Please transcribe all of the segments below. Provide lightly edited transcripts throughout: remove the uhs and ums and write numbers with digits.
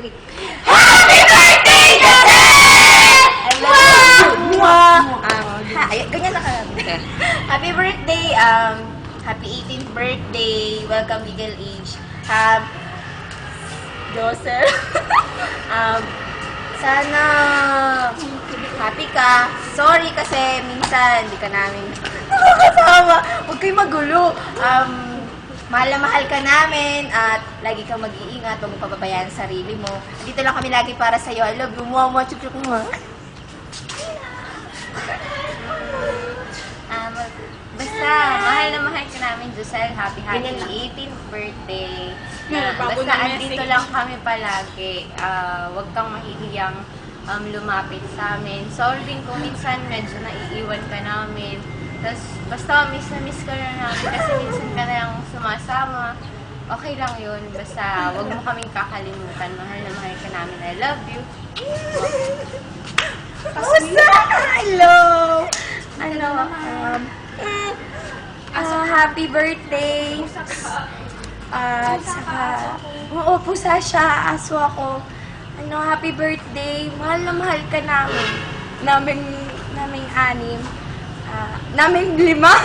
Okay. Happy birthday, Joseph! Ganyan na ka. Happy birthday, happy 18th birthday. Welcome legal age. Joseph. Sana happy ka. Sorry kasi minsan hindi ka namin nakakasama. Huwag kayo magulo. Mahal na mahal ka namin at lagi kang mag-iingat. Huwag mo pababayaan sa sarili mo. Dito lang kami lagi para sa'yo. I love you. Mama, chuk-chuk mo. Basta, mahal na mahal ka namin, Josel. Happy 18th birthday. Basta, andito lang kami palagi. Huwag kang mahihiyang lumapit sa amin. Sorry din kung minsan medyo naiiwan ka namin. Tapos, basta miss na miss ka na namin kasi minsan ka na lang sumasama. Okay lang yun. Basta, huwag mo kaming kakalimutan. Mahal na mahal ka namin. I love you. Kamusta? Hello! Happy birthday! At saka, pusa siya, aso ako. Happy birthday! Mahal na mahal ka namin. Naming anim. Naming lima.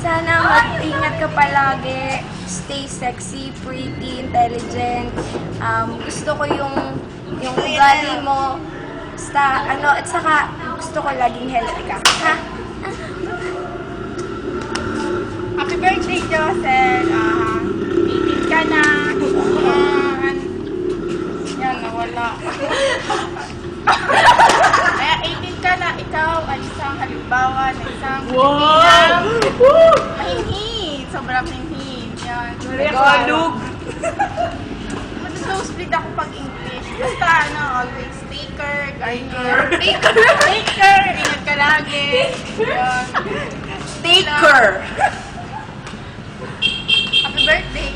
Sana mag-ingat ka palagi. Stay sexy, pretty, intelligent. Gusto ko yung ugali mo. Basta, at saka gusto ko laging healthy ka. Ha? Happy birthday, Josel. 18 ka na. Yan, nawala. Kaya 18 ka na, ikaw ay isang halimbawa na isang Pilipinang mahinhin. Sobrang mahinhin. Yan. Tagalog. Mag-split ako pag English. Basta, always taker, garner. Taker! Ingat ka lagi. Yan. Taker. Happy birthday.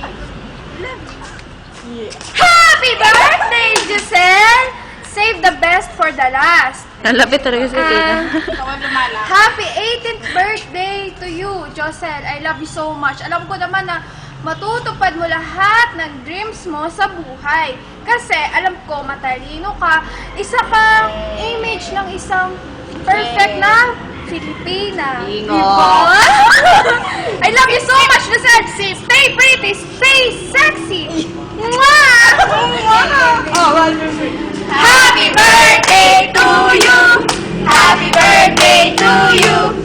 Happy birthday, Giselle! Save the best for the last. Nalapit talaga sa Ikaw lumala. Happy 18th birthday to you, Josel. I love you so much. Alam ko naman na matutupad mo lahat ng dreams mo sa buhay. Kasi alam ko, matalino ka. Isa kang image ng isang perfect na Filipina. Diba? I love you so much, Josel. Stay pretty, stay sexy. Mwah! Happy birthday to you! Happy birthday to you!